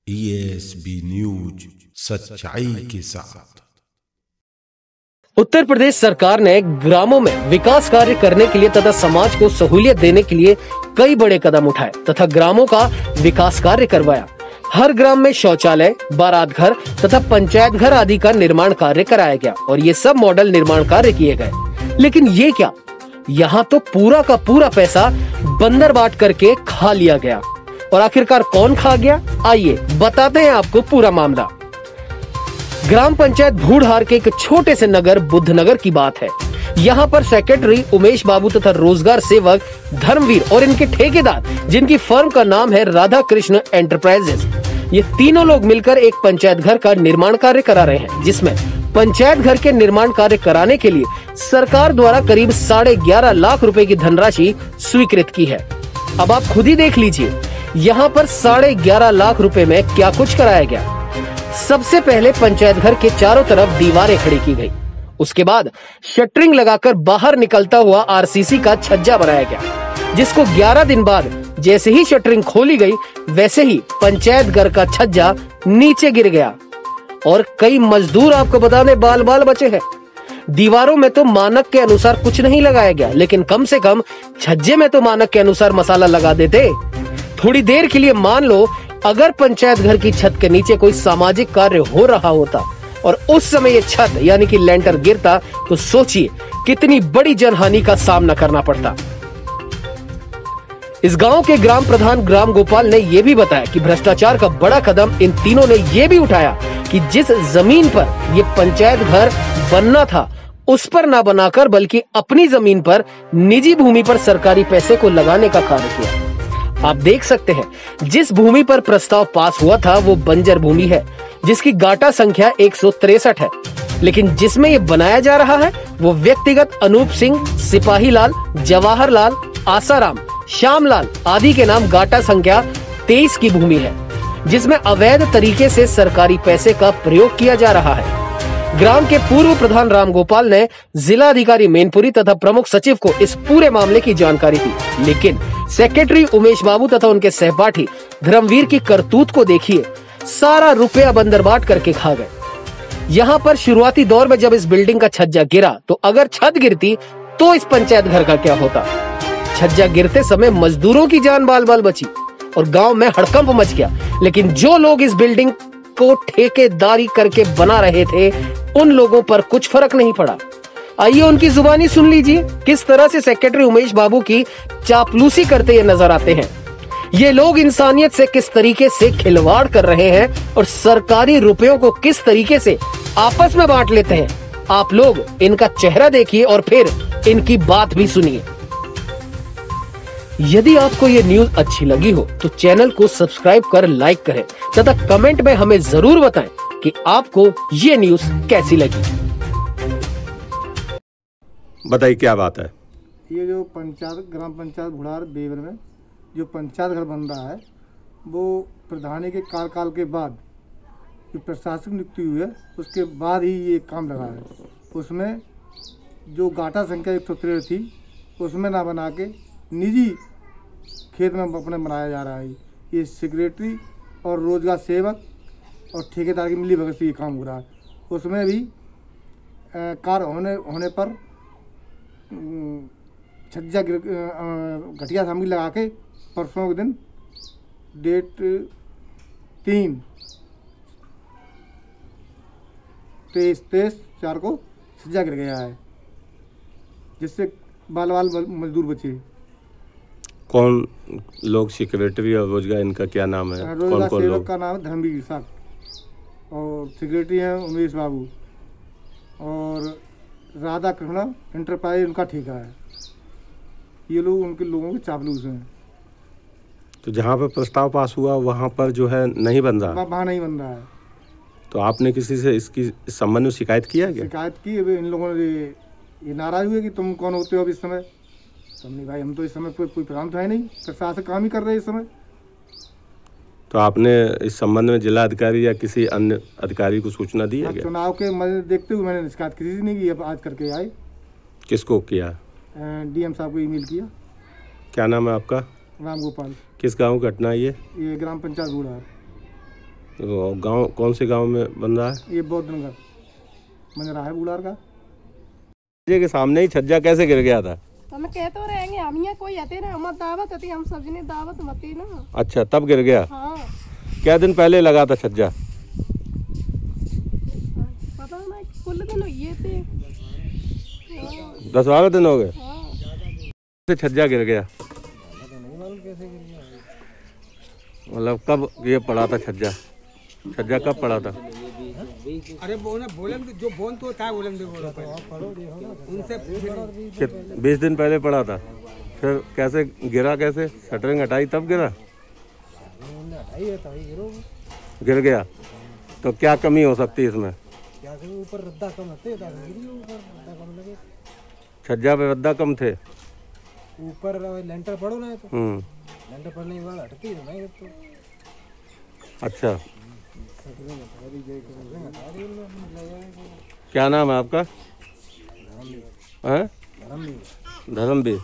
ESB news, सच्चाई के साथ। उत्तर प्रदेश सरकार ने ग्रामों में विकास कार्य करने के लिए तथा समाज को सहूलियत देने के लिए कई बड़े कदम उठाए तथा ग्रामों का विकास कार्य करवाया। हर ग्राम में शौचालय, बारात घर तथा पंचायत घर आदि का निर्माण कार्य कराया गया और ये सब मॉडल निर्माण कार्य किए गए। लेकिन ये क्या, यहाँ तो पूरा का पूरा पैसा बंदर बांट करके खा लिया गया। और आखिरकार कौन खा गया, आइए बताते हैं आपको पूरा मामला। ग्राम पंचायत भूढ़हार के एक छोटे से नगर बुद्धनगर की बात है। यहाँ पर सेक्रेटरी उमेश बाबू तथा रोजगार सेवक धर्मवीर और इनके ठेकेदार, जिनकी फर्म का नाम है राधा कृष्ण एंटरप्राइजेस, ये तीनों लोग मिलकर एक पंचायत घर का निर्माण कार्य करा रहे हैं, जिसमें पंचायत घर के निर्माण कार्य कराने के लिए सरकार द्वारा करीब 11.5 लाख रुपए की धनराशि स्वीकृत की है। अब आप खुद ही देख लीजिए, यहाँ पर 11.5 लाख रुपए में क्या कुछ कराया गया। सबसे पहले पंचायत घर के चारों तरफ दीवारें खड़ी की गई। उसके बाद शटरिंग लगाकर बाहर निकलता हुआ आरसीसी का छज्जा बनाया गया, जिसको 11 दिन बाद जैसे ही शटरिंग खोली गई वैसे ही पंचायत घर का छज्जा नीचे गिर गया और कई मजदूर आपको बता दें बाल बाल बचे हैं। दीवारों में तो मानक के अनुसार कुछ नहीं लगाया गया, लेकिन कम से कम छज्जे में तो मानक के अनुसार मसाला लगा देते। थोड़ी देर के लिए मान लो अगर पंचायत घर की छत के नीचे कोई सामाजिक कार्य हो रहा होता और उस समय ये छत यानी कि लेंटर गिरता, तो सोचिए कितनी बड़ी जनहानि का सामना करना पड़ता। इस गांव के ग्राम प्रधान ग्राम गोपाल ने यह भी बताया कि भ्रष्टाचार का बड़ा कदम इन तीनों ने यह भी उठाया कि जिस जमीन पर ये पंचायत घर बनना था उस पर ना बनाकर बल्कि अपनी जमीन पर निजी भूमि पर सरकारी पैसे को लगाने का कार्य किया। आप देख सकते हैं जिस भूमि पर प्रस्ताव पास हुआ था वो बंजर भूमि है, जिसकी गाटा संख्या 163 है, लेकिन जिसमें ये बनाया जा रहा है वो व्यक्तिगत अनूप सिंह, सिपाही लाल, जवाहर लाल, आसाराम, श्यामलाल आदि के नाम गाटा संख्या 23 की भूमि है, जिसमें अवैध तरीके से सरकारी पैसे का प्रयोग किया जा रहा है। ग्राम के पूर्व प्रधान राम गोपाल ने जिला अधिकारी मैनपुरी तथा प्रमुख सचिव को इस पूरे मामले की जानकारी दी, लेकिन सेक्रेटरी उमेश बाबू तथा उनके सहपाठी धर्मवीर की करतूत को देखिए, सारा रुपया बंदरबाट करके खा गए। यहाँ पर शुरुआती दौर में जब इस बिल्डिंग का छज्जा गिरा तो अगर छत गिरती तो इस पंचायत घर का क्या होता। छज्जा गिरते समय मजदूरों की जान बाल बाल बची और गांव में हड़कंप मच गया, लेकिन जो लोग इस बिल्डिंग को ठेकेदारी करके बना रहे थे उन लोगों पर कुछ फर्क नहीं पड़ा। आइए उनकी जुबानी सुन लीजिए किस तरह से सेक्रेटरी उमेश बाबू की चापलूसी करते ये नजर आते हैं। ये लोग इंसानियत से किस तरीके से खिलवाड़ कर रहे हैं और सरकारी रुपयों को किस तरीके से आपस में बांट लेते हैं। आप लोग इनका चेहरा देखिए और फिर इनकी बात भी सुनिए। यदि आपको ये न्यूज अच्छी लगी हो तो चैनल को सब्सक्राइब कर लाइक करें तथा कमेंट में हमें जरूर बताएं कि आपको ये न्यूज कैसी लगी। बताइए क्या बात है। ये जो पंचायत ग्राम पंचायत भूढ़हार बेवर में जो पंचायत घर बन रहा है वो प्रधानी के कार्यकाल के बाद जो प्रशासनिक नियुक्ति हुई है उसके बाद ही ये काम लगा है। उसमें जो गाटा संख्या 163 थी उसमें ना बना के निजी खेत में अपने बनाया जा रहा है। ये सेक्रेटरी और रोजगार सेवक और ठेकेदार की मिली भगत से ये काम हो रहा है। उसमें भी कार्य होने पर छज्जा घटिया सामग्री लगा के परसों के दिन डेट 3/23/4 को छज्जा गिर गया है, जिससे बाल बाल मजदूर बचे। कौन लोग सेक्रेटरी और रोजगार, इनका क्या नाम है? रोजगार कौन सेवक लोग का नाम है धर्मवीर साहब और सेक्रेटरी हैं उमेश बाबू और राधा कृष्ण एंटरप्राइज उनका ठेका है। ये लोग उनके लोगों के चापलूस हैं। तो जहाँ पर प्रस्ताव पास हुआ वहाँ पर जो है नहीं बन रहा, वहाँ नहीं बन रहा है। तो आपने किसी से इसकी संबंध में शिकायत किया क्या? शिकायत की, इन लोगों ने ये नाराज हुए कि तुम कौन होते हो अब इस समय। तुमने भाई हम तो इस समय कोई प्रधान तो है नहीं, प्रशासन काम ही कर रहे हैं इस समय। तो आपने इस संबंध में जिला अधिकारी या किसी अन्य अधिकारी को सूचना दी है क्या? चुनाव के मजे देखते हुए मैंने शिकायत किसी से नहीं की, अब आज करके आए। किसको किया? डीएम साहब को ईमेल किया। क्या नाम है आपका? राम गोपाल। किस गांव की घटना है ये? ग्राम पंचायत भूढ़हार। तो गांव कौन से गांव में बन रहा है? ये बौद्धनगर मंजरा है बुलार का। छज्जे के सामने ही छज्जा कैसे गिर गया था? तो मैं कह तो रहेंगे हम यहाँ कोई आते ना, हमारी दावत होती, हम सब्जी दावत मती ना। अच्छा, तब गिर गया। हाँ क्या दिन पहले लगा था छज्जा? पता ना, कुल दिन हुए थे। 10-12 दिन हो गए। हाँ। से छज्जा गिर गया, मतलब कब ये पड़ा था छज्जा? छज्जा कब पड़ा था? अरे बोले जो बोन तो क्या बोले उनसे 20 दिन पहले पड़ा था। फिर कैसे गिरा? कैसे शटरिंग हटाई तब गिरा? गिर गया। तो क्या कमी हो सकती है इसमें? ऊपर रद्दा कम होते, रद्दा कम लगे, छज्जा पे रद्दा कम थे। ऊपर लेंटर पड़ो ना तो लेंटर पड़ने के बाद हटती है नहीं तो। अच्छा, क्या नाम है आपका? धर्मवीर।